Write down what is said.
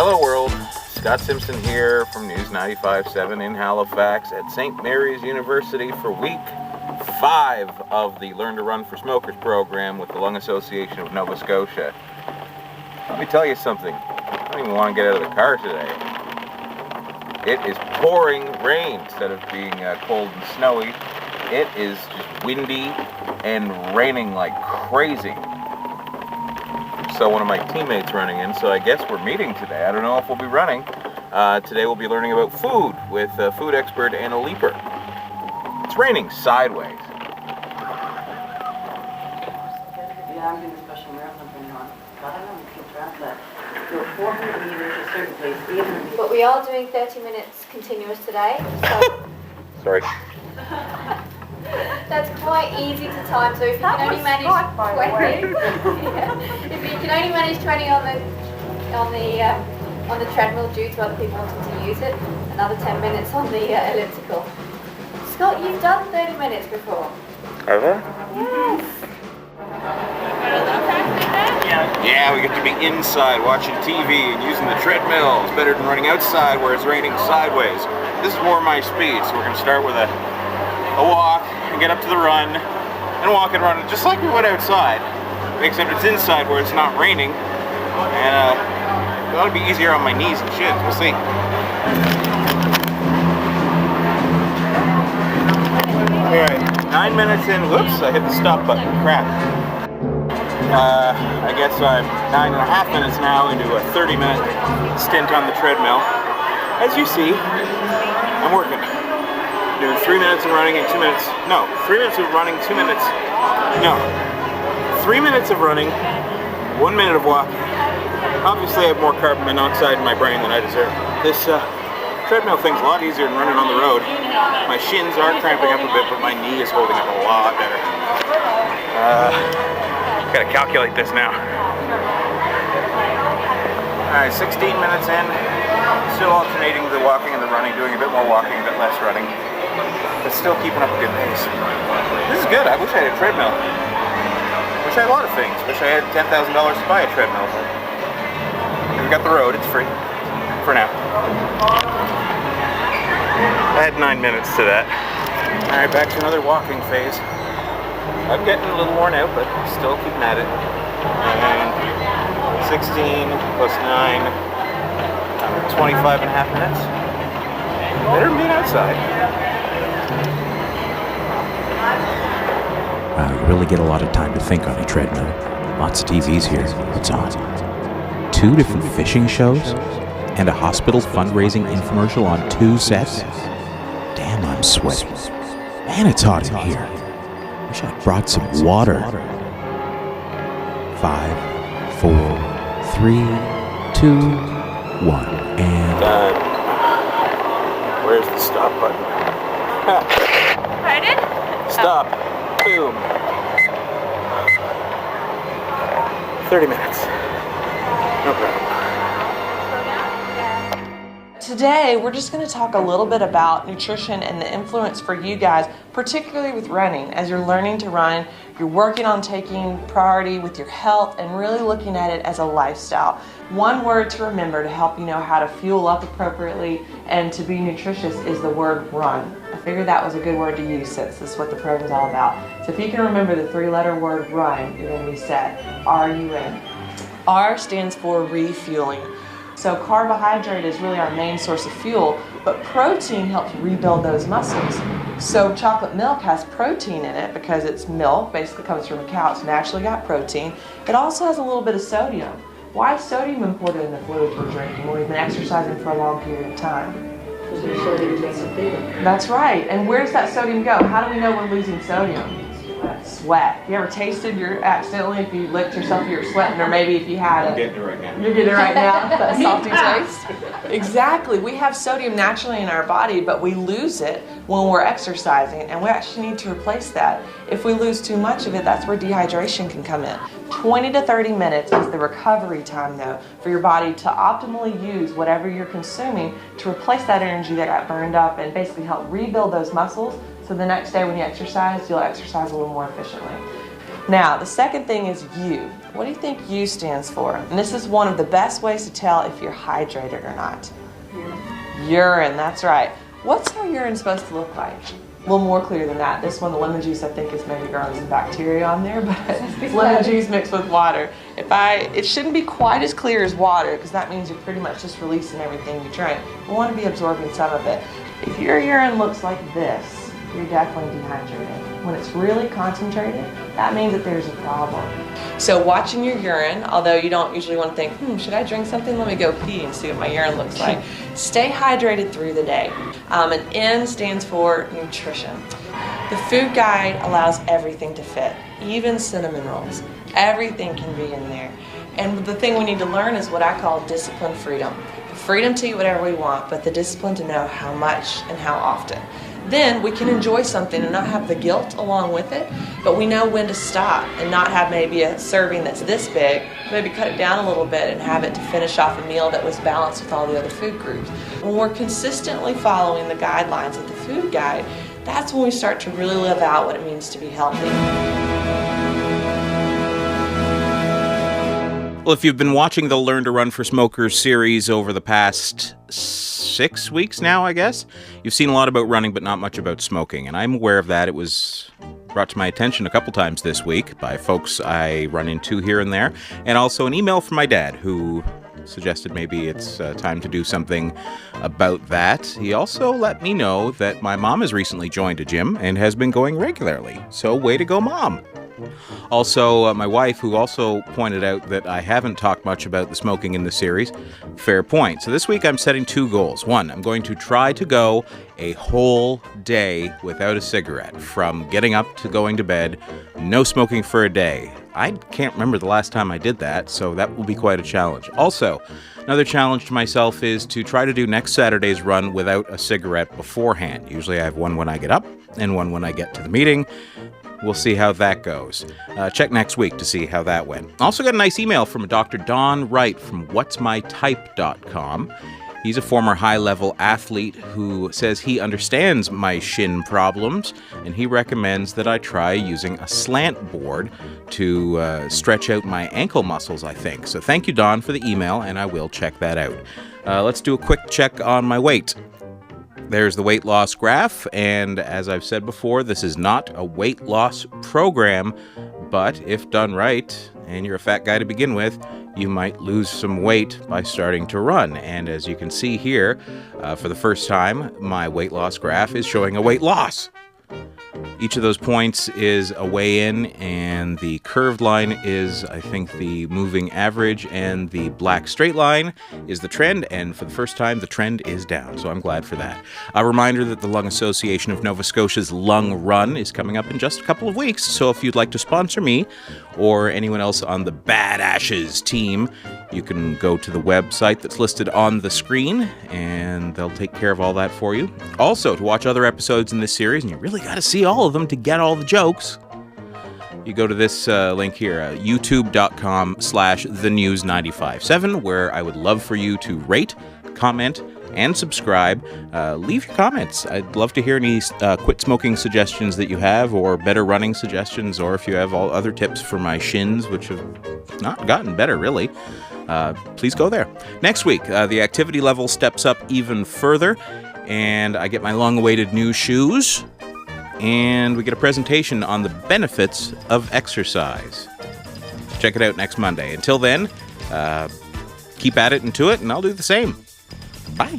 Hello world, Scott Simpson here from News 95.7 in Halifax at St. Mary's University for week 5 of the Learn to Run for Smokers program with the Lung Association of Nova Scotia. Let me tell you something, I don't even want to get out of the car today. It is pouring rain instead of being cold and snowy. It is just windy and raining like crazy. So one of my teammates running in, so I guess we're meeting today. I don't know if we'll be running. Today we'll be learning about food with food expert Anna Leiper. It's raining sideways. Yeah, I'm doing a special marathon thing on. I don't know, we can track that. So 400 meters a certain pace, 800 meters. But we are doing 30 minutes continuous today, so Sorry. that's quite easy to time. So if you can only manage 20, if you can only manage 20 on the treadmill due to other people wanting to use it, another 10 minutes on the elliptical. Scott, you've done 30 minutes before. Have I? Yes. Yeah, we get to be inside watching TV and using the treadmill. It's better than running outside where it's raining sideways. This is more my speed, so we're going to start with a walk and get up to the run and walk and run just like we would outside, except it's inside where it's not raining, and it ought to be easier on my knees and shins. We'll see. Alright, 9 minutes in. Whoops, I hit the stop button. Crap. I guess I'm 9.5 minutes now into a 30-minute stint on the treadmill. As you see, I'm working. Doing 3 minutes of running and 2 minutes. No, 3 minutes of running, 2 minutes. No. 3 minutes of running, 1 minute of walking. Obviously, I have more carbon monoxide in my brain than I deserve. This treadmill thing's a lot easier than running on the road. My shins are cramping up a bit, but my knee is holding up a lot better. Gotta calculate this now. Alright, 16 minutes in. Still alternating the walking and the running, doing a bit more walking, a bit less running. But still keeping up a good pace. This is good. I wish I had a treadmill. Wish I had a lot of things. Wish I had $10,000 to buy a treadmill. We've got the road, it's free. For now. I had 9 minutes to that. Alright, back to another walking phase. I'm getting a little worn out, but still keeping at it. And 16 plus 9, 25.5 minutes. Better than being outside. Wow, you really get a lot of time to think on a treadmill. Lots of TVs here. What's on? 2 different fishing shows? And a hospital fundraising infomercial on 2 sets? Damn, I'm sweating. Man, it's hot in here. Wish I brought some water. 5, 4, 3, 2, 1, and... Where's the stop button? Pardon? Stop. Boom. 30 minutes. No problem. Today, we're just going to talk a little bit about nutrition and the influence for you guys, particularly with running. As you're learning to run, you're working on taking priority with your health and really looking at it as a lifestyle. One word to remember to help you know how to fuel up appropriately and to be nutritious is the word run. I figured that was a good word to use since this is what the program's all about. So if you can remember the 3-letter word run, you're going to be set. R-U-N. R stands for refueling. So carbohydrate is really our main source of fuel, but protein helps rebuild those muscles. So chocolate milk has protein in it because it's milk, basically comes from a cow, it's naturally got protein. It also has a little bit of sodium. Why is sodium important in the fluids we're drinking when we've been exercising for a long period of time? Because there's sodium makes it bigger. That's right. And where does that sodium go? How do we know we're losing sodium? Sweat. You ever tasted accidentally if you licked yourself, you were sweating, or maybe if you had I'm getting it right now. You're getting it right now, that salty taste. Exactly. We have sodium naturally in our body, but we lose it when we're exercising, and we actually need to replace that. If we lose too much of it, that's where dehydration can come in. 20 to 30 minutes is the recovery time, though, for your body to optimally use whatever you're consuming to replace that energy that got burned up and basically help rebuild those muscles. So the next day when you exercise, you'll exercise a little more efficiently. Now, the second thing is U. What do you think U stands for? And this is one of the best ways to tell if you're hydrated or not. Urine, that's right. What's our urine supposed to look like? A little more clear than that. This one, the lemon juice, I think is maybe growing some bacteria on there, but lemon juice mixed with water. It shouldn't be quite as clear as water, because that means you're pretty much just releasing everything you drink. We want to be absorbing some of it. If your urine looks like this, you're definitely dehydrated. When it's really concentrated, that means that there's a problem. So watching your urine, although you don't usually want to think, should I drink something? Let me go pee and see what my urine looks like. Stay hydrated through the day. And N stands for nutrition. The food guide allows everything to fit, even cinnamon rolls. Everything can be in there. And the thing we need to learn is what I call discipline freedom. The freedom to eat whatever we want, but the discipline to know how much and how often. Then we can enjoy something and not have the guilt along with it, but we know when to stop and not have maybe a serving that's this big, maybe cut it down a little bit and have it to finish off a meal that was balanced with all the other food groups. When we're consistently following the guidelines of the food guide, that's when we start to really live out what it means to be healthy. Well, if you've been watching the Learn to Run for Smokers series over the past 6 weeks now, I guess, you've seen a lot about running, but not much about smoking. And I'm aware of that. It was brought to my attention a couple times this week by folks I run into here and there. And also an email from my dad who suggested maybe it's time to do something about that. He also let me know that my mom has recently joined a gym and has been going regularly. So way to go, Mom. Also, my wife, who also pointed out that I haven't talked much about the smoking in the series. Fair point. So this week I'm setting 2 goals. 1, I'm going to try to go a whole day without a cigarette. From getting up to going to bed, no smoking for a day. I can't remember the last time I did that, so that will be quite a challenge. Also, another challenge to myself is to try to do next Saturday's run without a cigarette beforehand. Usually I have one when I get up and one when I get to the meeting. We'll see how that goes. Check next week to see how that went. Also got a nice email from Dr. Don Wright from whatsmytype.com. He's a former high-level athlete who says he understands my shin problems, and he recommends that I try using a slant board to stretch out my ankle muscles, I think. So thank you, Don, for the email, and I will check that out. Let's do a quick check on my weight. There's the weight loss graph, and as I've said before, this is not a weight loss program, but if done right, and you're a fat guy to begin with, you might lose some weight by starting to run. And as you can see here, for the first time, my weight loss graph is showing a weight loss. Each of those points is a weigh-in, and the curved line is, I think, the moving average, and the black straight line is the trend, and for the first time, the trend is down, so I'm glad for that. A reminder that the Lung Association of Nova Scotia's Lung Run is coming up in just a couple of weeks, so if you'd like to sponsor me or anyone else on the Bad Ashes team, you can go to the website that's listed on the screen, and they'll take care of all that for you. Also, to watch other episodes in this series, and you really got to see all of them to get all the jokes, you go to this link here, youtube.com/thenews957, where I would love for you to rate, comment, and subscribe. Leave your comments. I'd love to hear any quit smoking suggestions that you have, or better running suggestions, or if you have all other tips for my shins, which have not gotten better, really. Please go there. Next week, the activity level steps up even further, and I get my long-awaited new shoes, and we get a presentation on the benefits of exercise. Check it out next Monday. Until then, keep at it and to it, and I'll do the same. Bye.